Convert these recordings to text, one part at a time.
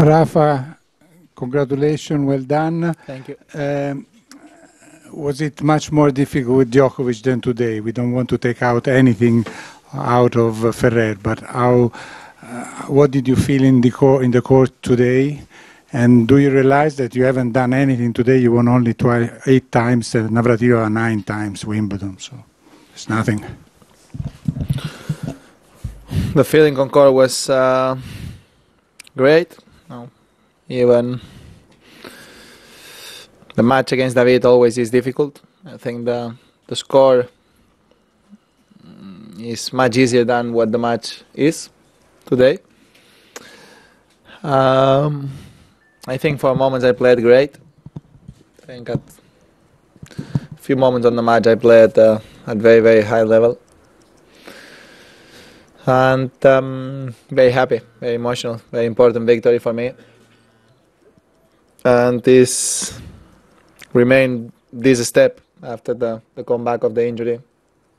Rafa, congratulations, well done. Thank you. Was it much more difficult with Djokovic than today? We don't want to take out anything out of Ferrer, but what did you feel in the court today? And do you realize that you haven't done anything today? You won only 8 times, Navratilova 9 times Wimbledon, so it's nothing. The feeling on court was great. Even the match against David always is difficult. I think the score is much easier than what the match is today. I think for moments I played great. I think at a few moments on the match I played at very, very high level. And very happy, very emotional, very important victory for me. And this remained this step after the comeback of the injury.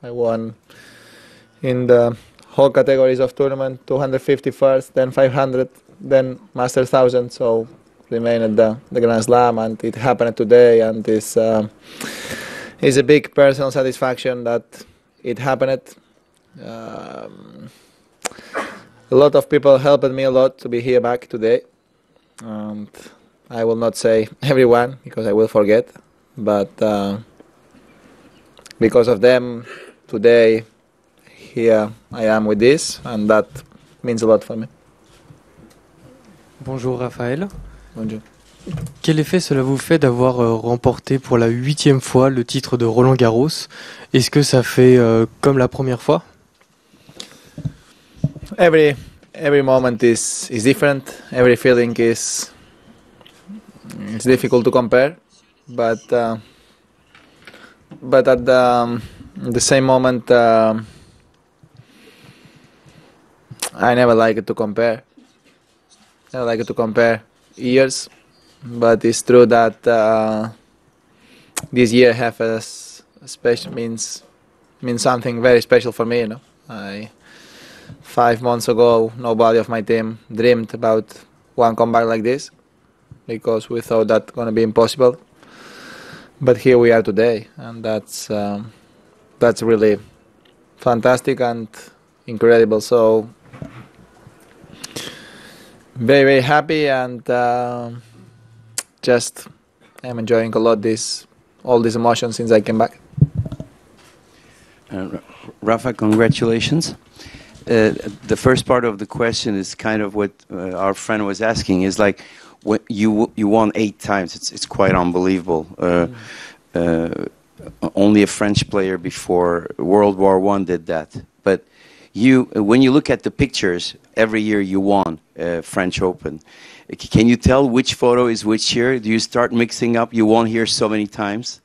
I won in the whole categories of tournament, 250 first, then 500, then Master 1000, so remain at the Grand Slam, and it happened today, and this is a big personal satisfaction that it happened. A lot of people helped me a lot to be here back today, and I will not say everyone because I will forget, but because of them today here I am with this, and that means a lot for me. Bonjour Raphaël. Bonjour. Quel effet cela vous fait d'avoir remporté pour la 8e fois le titre de Roland Garros? Est-ce que ça fait comme la première fois? Every moment is different. Every feeling is difficult to compare, but at the same moment I never like it to compare. I like it to compare years, but it's true that this year have a special means something very special for me. 5 months ago, nobody of my team dreamed about one comeback like this because we thought that gonna be impossible. But here we are today, and that's really fantastic and incredible. So very, very happy, and just I'm enjoying a lot all these emotions since I came back. Rafa, congratulations. The first part of the question is kind of what our friend was asking. Is like, what you won 8 times. It's quite unbelievable. Only a French player before World War I did that. But when you look at the pictures, every year you won French Open. Can you tell which photo is which year? Do you start mixing up? You won here so many times.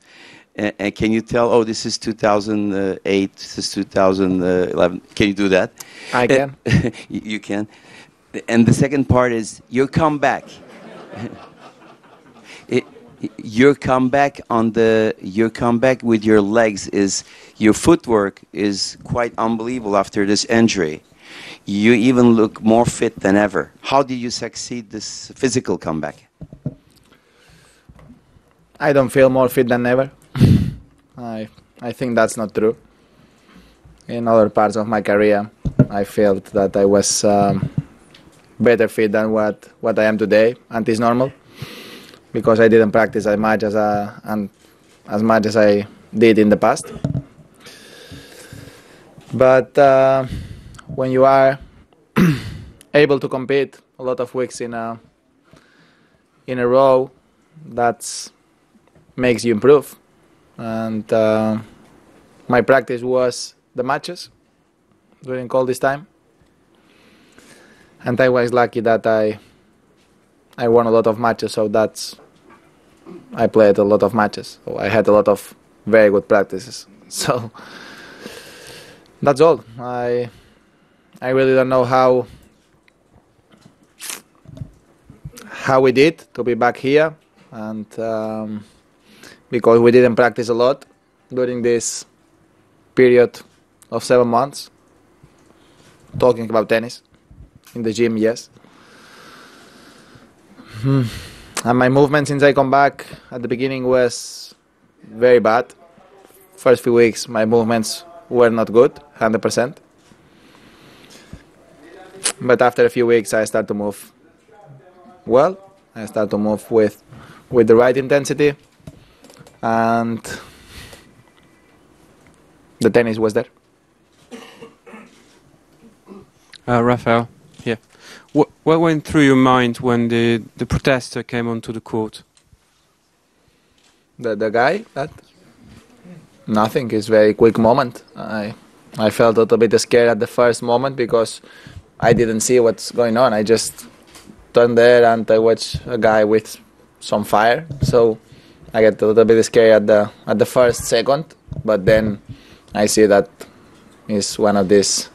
And can you tell, oh, this is 2008, this is 2011? Can you do that? I can. You can. And the second part is your comeback. Your comeback with your legs your footwork is quite unbelievable after this injury. You even look more fit than ever. How did you succeed this physical comeback? I don't feel more fit than ever. I think that's not true. In other parts of my career, I felt that I was better fit than what I am today, and it's normal because I didn't practice as much as I did in the past. But when you are able to compete a lot of weeks in a row, that makes you improve. And my practice was the matches during all this time, and I was lucky that I won a lot of matches. So I played a lot of matches. So I had a lot of very good practices. So that's all. I really don't know how we did to be back here, and because we didn't practice a lot during this period of 7 months. Talking about tennis in the gym, yes. And my movement since I come back at the beginning was very bad. First few weeks, my movements were not good, 100%. But after a few weeks, I start to move well. I start to move with the right intensity, and the tennis was there. Rafael, yeah. What went through your mind when the protester came onto the court? The guy, that? Nothing. It's a very quick moment. I felt a little bit scared at the first moment because I didn't see what's going on. I just turned there and I watched a guy with some fire. So I get a little bit scared at the first second, but then I see that it's one of these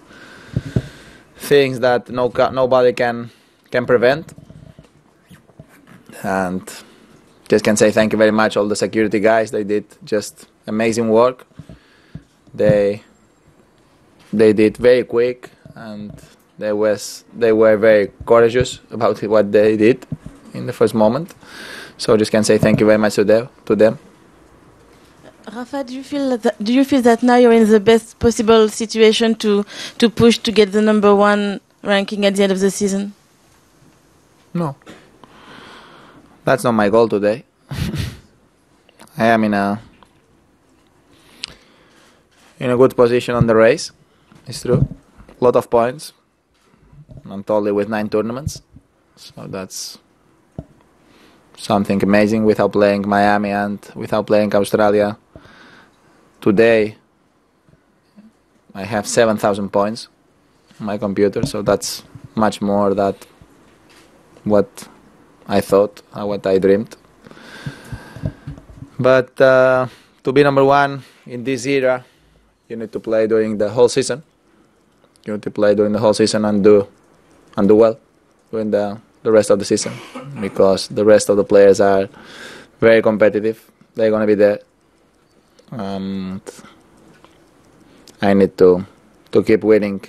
things that nobody can prevent. And just can say thank you very much all the security guys. They did just amazing work. They did very quick, and they were very courageous about what they did in the first moment. So just can say thank you very much to them. Rafa, do you feel that now you're in the best possible situation to push to get the number one ranking at the end of the season? No. That's not my goal today. I am in a good position on the race. It's true. A lot of points. I'm totally with 9 tournaments. So that's something amazing without playing Miami and without playing Australia. Today, I have 7,000 points on my computer, so that's much more than what I thought, what I dreamed. But to be number one in this era, you need to play during the whole season. You need to play during the whole season and do well during the rest of the season, because the rest of the players are very competitive. They're going to be there. And I need to keep winning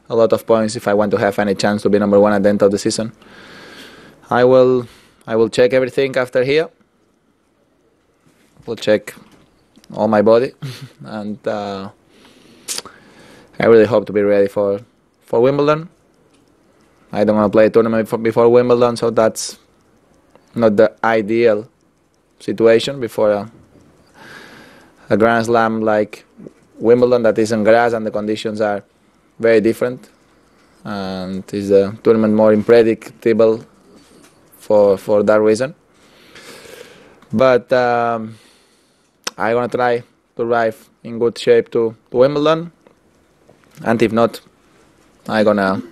a lot of points if I want to have any chance to be number one at the end of the season. I will check everything after here. Will check all my body, and I really hope to be ready for Wimbledon. I don't want to play a tournament before Wimbledon, so that's not the ideal situation before a Grand Slam like Wimbledon that is on grass and the conditions are very different, and is a tournament more unpredictable for that reason. But I'm gonna try to arrive in good shape to Wimbledon, and if not, I'm gonna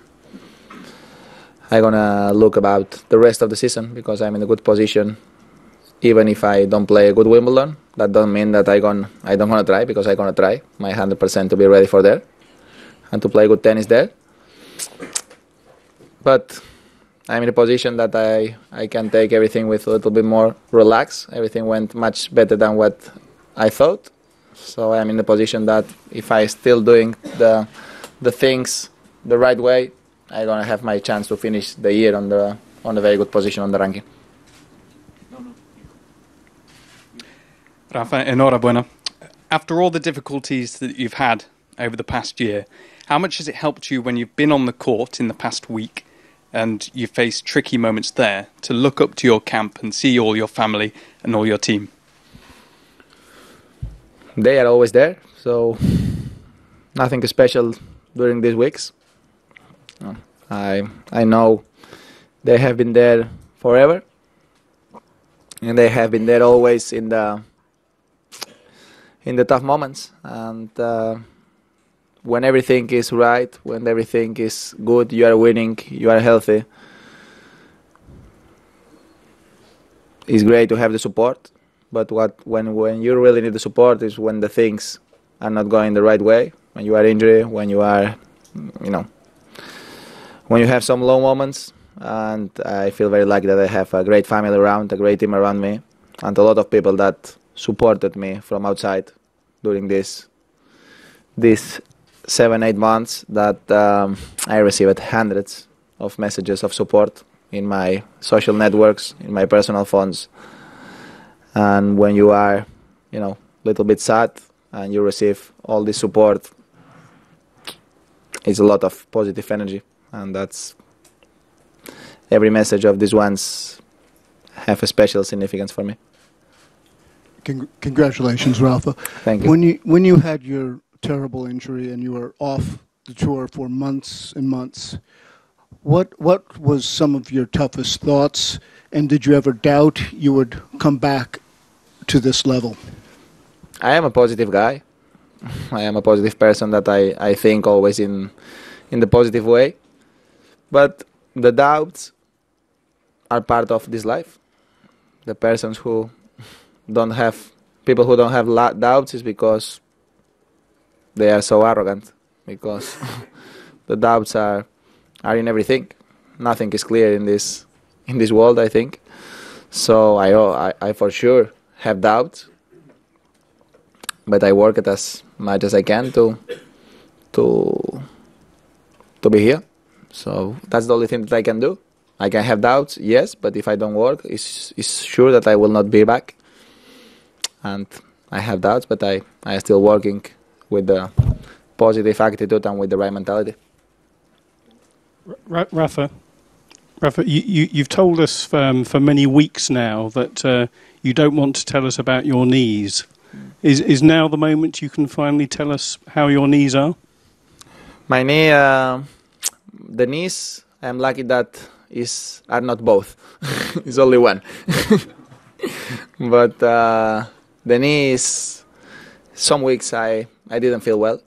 look about the rest of the season, because I'm in a good position. Even if I don't play a good Wimbledon, that doesn't mean that I don't want to try, because I'm gonna try my 100% to be ready for there and to play good tennis there. But I'm in a position that I can take everything with a little bit more relaxed. Everything went much better than what I thought. So I'm in the position that if I still doing the things the right way, I'm gonna have my chance to finish the year on a very good position on the ranking. Rafa, enhorabuena. After all the difficulties that you've had over the past year, how much has it helped you when you've been on the court in the past week and you faced tricky moments there to look up to your camp and see all your family and all your team? They are always there, so nothing special during these weeks. I know they have been there forever, and they have been there always in the tough moments. And when everything is right, when everything is good, you are winning, you are healthy, it's great to have the support. But when you really need the support is when the things are not going the right way, when you are injured, when you are, when you have some low moments. And I feel very lucky that I have a great family around, a great team around me, and a lot of people that supported me from outside during these 7-8 months that I received hundreds of messages of support in my social networks, in my personal phones. And when you are, a little bit sad and you receive all this support, it's a lot of positive energy. And that's every message of these ones have a special significance for me. Congratulations, Rafa. Thank you. When you had your terrible injury and you were off the tour for months and months, what was some of your toughest thoughts, and did you ever doubt you would come back to this level? I am a positive guy. I am a positive person that I think always in the positive way. But the doubts are part of this life. The persons who people who don't have doubts is because they are so arrogant, because the doubts are in everything. Nothing is clear in this world, I think. So I for sure have doubts, but I work it as much as I can to be here. So that's the only thing that I can do. I can have doubts, yes, but if I don't work, it's sure that I will not be back. And I have doubts, but I am still working with the positive attitude and with the right mentality. Rafa, you've told us for many weeks now that you don't want to tell us about your knees. Is now the moment you can finally tell us how your knees are? My knee, the knees, I'm lucky that are not both. It's only one. But the knees, some weeks I didn't feel well.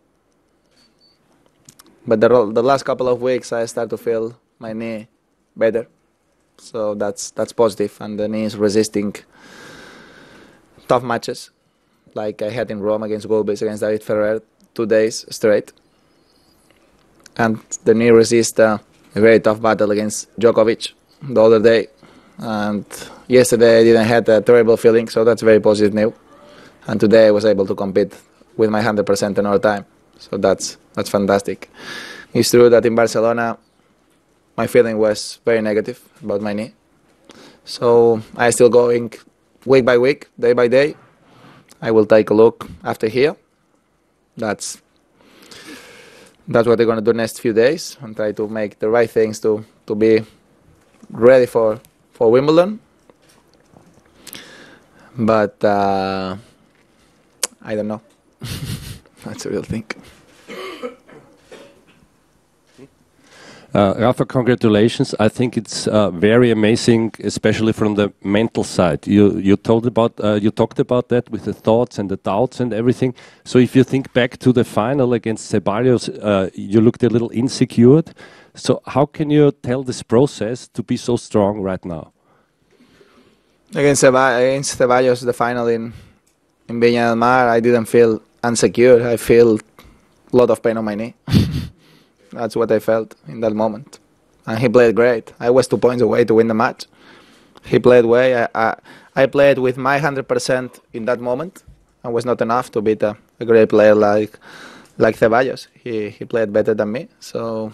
But the last couple of weeks I start to feel my knee better. So that's positive, and the knee is resisting tough matches, like I had in Rome against Golbis, against David Ferrer, 2 days straight. And the knee resists a very tough battle against Djokovic the other day. And yesterday I didn't have a terrible feeling, so that's very positive news. And today I was able to compete with my 100% another time. So that's fantastic. It's true that in Barcelona my feeling was very negative about my knee. So I still going week by week, day by day. I will take a look after here. That's what I'm going to do next few days, and try to make the right things to be ready for Wimbledon. But I don't know. That's a real thing. Rafa, congratulations. I think it's very amazing, especially from the mental side. You talked about that with the thoughts and the doubts and everything. So if you think back to the final against Ceballos, you looked a little insecure. So how can you tell this process to be so strong right now? Against Ceballos, the final in Viña del Mar, I didn't feel insecure. I feel a lot of pain on my knee. That's what I felt in that moment. And he played great. I was 2 points away to win the match. He played well. I played with my 100% in that moment, and was not enough to beat a great player like Ceballos. He played better than me. So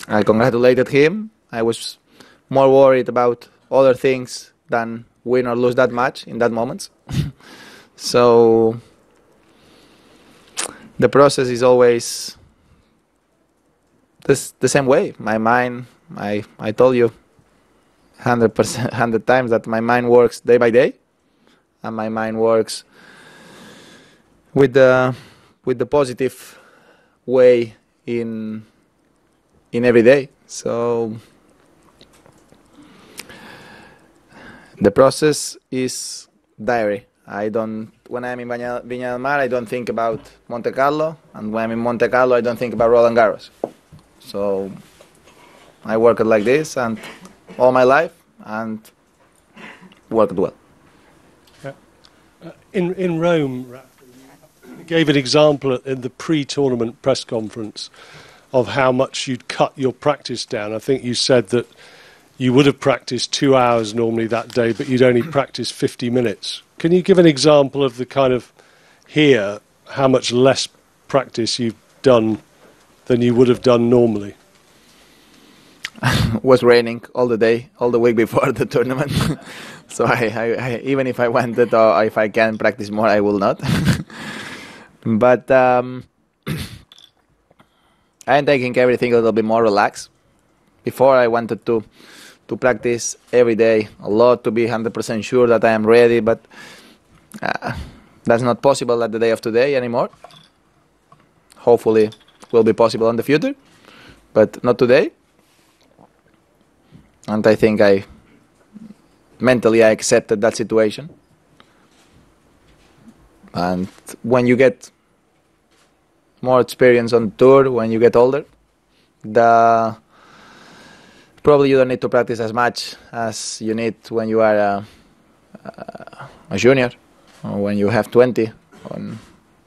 I congratulated him. I was more worried about other things than win or lose that match in that moment. So the process is always the same way. My mind, I told you 100 times that my mind works day by day, and my mind works with the positive way in every day. So the process is diary. When I'm in Viña del Mar, I don't think about Monte Carlo, and when I'm in Monte Carlo, I don't think about Roland Garros. So I worked like this and all my life, and worked well. In Rome, you gave an example in the pre-tournament press conference of how much you'd cut your practice down. I think you said that you would have practiced 2 hours normally that day, but you'd only practice 50 minutes. Can you give an example of the kind of here, how much less practice you've done than you would have done normally? was raining all the day, all the week before the tournament. So I even if I wanted or if I can practice more, I will not. But I'm taking everything a little bit more relaxed. Before I wanted to practice every day a lot to be 100% sure that I am ready, but that's not possible at the day of today anymore. Hopefully will be possible in the future, but not today. And I think mentally I accepted that situation. And when you get more experience on tour, when you get older, probably you don't need to practice as much as you need when you are a junior, or when you have 20 or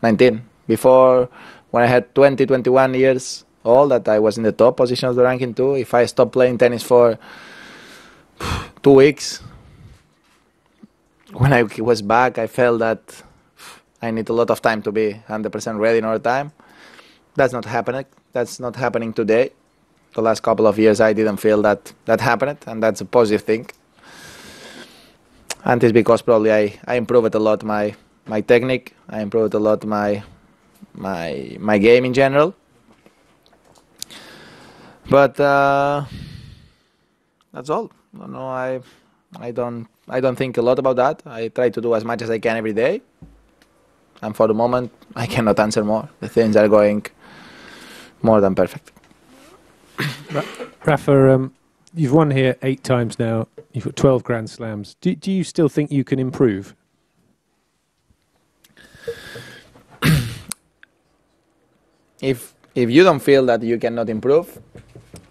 19. Before, when I had 20, 21 years old, that I was in the top position of the ranking too. If I stopped playing tennis for 2 weeks, when I was back, I felt that I need a lot of time to be 100% ready in all time. That's not happening. That's not happening today. The last couple of years, I didn't feel that happened, and that's a positive thing. And it's because probably I improved a lot my technique. I improved a lot my game in general. But that's all. No, I don't think a lot about that. I try to do as much as I can every day. And for the moment, I cannot answer more. The things are going more than perfect. Rafa, you've won here 8 times now. You've got 12 Grand Slams. Do you still think you can improve? If you don't feel that you cannot improve,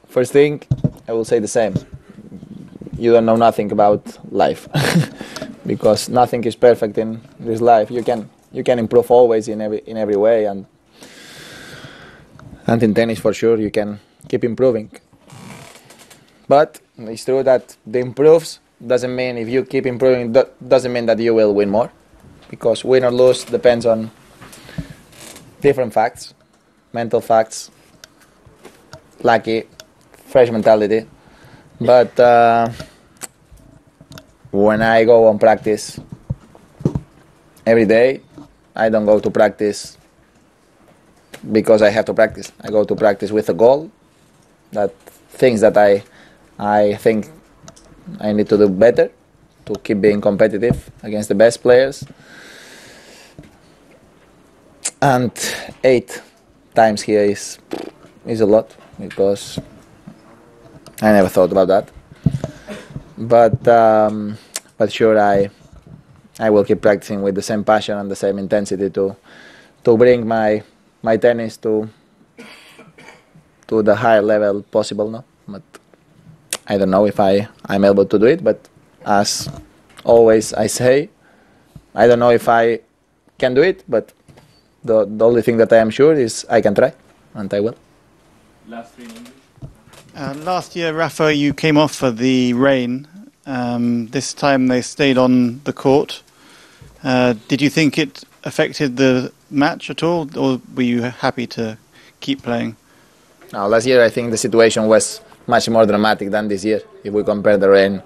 first thing, I will say the same. You don't know nothing about life. Because nothing is perfect in this life. You can improve always in every way, and in tennis for sure you can keep improving. But it's true that the improves doesn't mean if you keep improving doesn't mean that you will win more, because win or lose depends on different facts, mental facts, lucky, fresh mentality. But when I go on practice every day, I don't go to practice because I have to practice. I go to practice with a goal, that things that I think I need to do better to keep being competitive against the best players. And 8 times here is a lot, because I never thought about that. But sure, I will keep practicing with the same passion and the same intensity to bring my tennis to the higher level possible now. But I don't know if I'm able to do it. But as always I say, I don't know if I can do it. But the only thing that I am sure is I can try, and I will. Last 3 numbers. Last year, Rafa, you came off for the rain. This time they stayed on the court. Did you think it affected the match at all, or were you happy to keep playing? No, last year I think the situation was much more dramatic than this year, if we compare the rain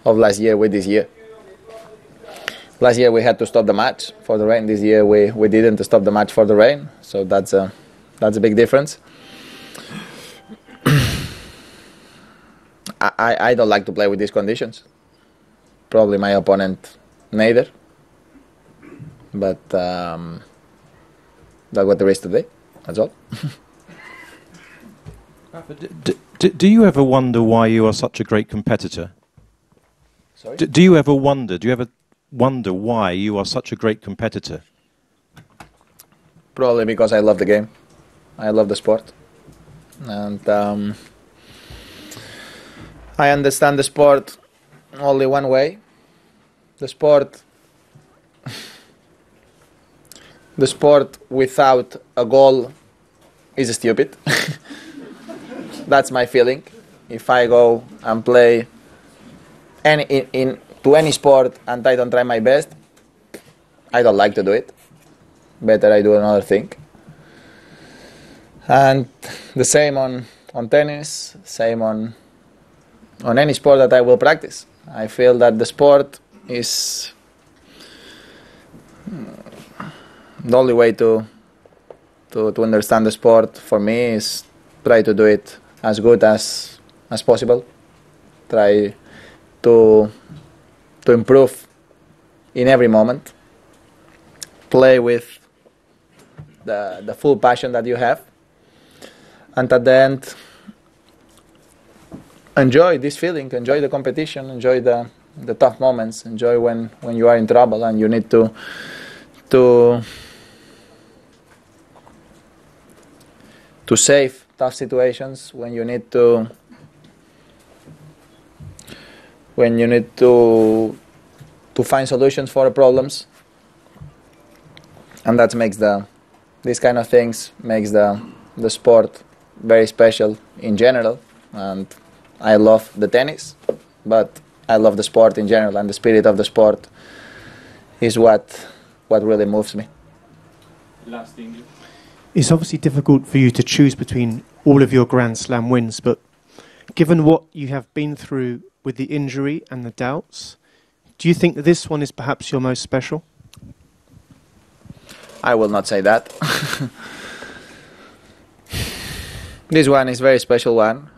of last year with this year. Last year we had to stop the match for the rain. This year we didn't stop the match for the rain, so that's a big difference. I don't like to play with these conditions. Probably my opponent neither. But that's what there is today. That's all. Do you ever wonder why you are such a great competitor? Sorry? Do you ever wonder why you are such a great competitor? Probably because I love the game. I love the sport. And I understand the sport only one way. The sport without a goal is stupid. That's my feeling. If I go and play to any sport and I don't try my best, I don't like to do it. Better I do another thing. And the same on on tennis, same on any sport that I will practice. I feel that the sport is the only way to understand the sport for me is try to do it as good as possible. Try to improve in every moment. Play with the full passion that you have. And at the end, enjoy this feeling, enjoy the competition, enjoy the tough moments, enjoy when you are in trouble and you need to save tough situations, when you need to find solutions for the problems. And that makes these kind of things makes the sport very special in general. And I love the tennis, but I love the sport in general, and the spirit of the sport is what really moves me. Last thing. It's obviously difficult for you to choose between all of your Grand Slam wins, but given what you have been through with the injury and the doubts, do you think that this one is perhaps your most special? I will not say that. This one is a very special one.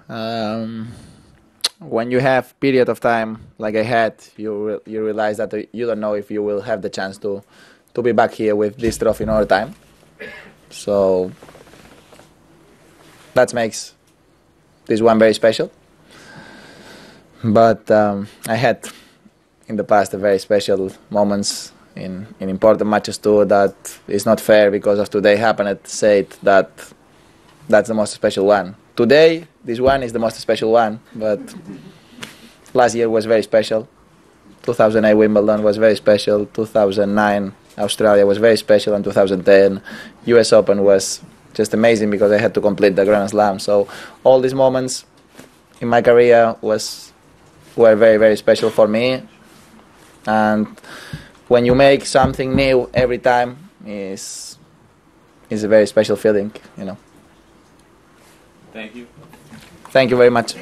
When you have period of time like I had, you realize that you don't know if you will have the chance to be back here with this trophy in all time. So that makes this one very special. But I had in the past a very special moments in important matches too that is not fair because of today happened. Said that that's the most special one. Today, this one is the most special one, but last year was very special. 2008 Wimbledon was very special. 2009 Australia was very special, and 2010 US Open was just amazing because I had to complete the Grand Slam. So all these moments in my career were very, very special for me. And when you make something new every time, is a very special feeling, you know. Thank you. Thank you very much.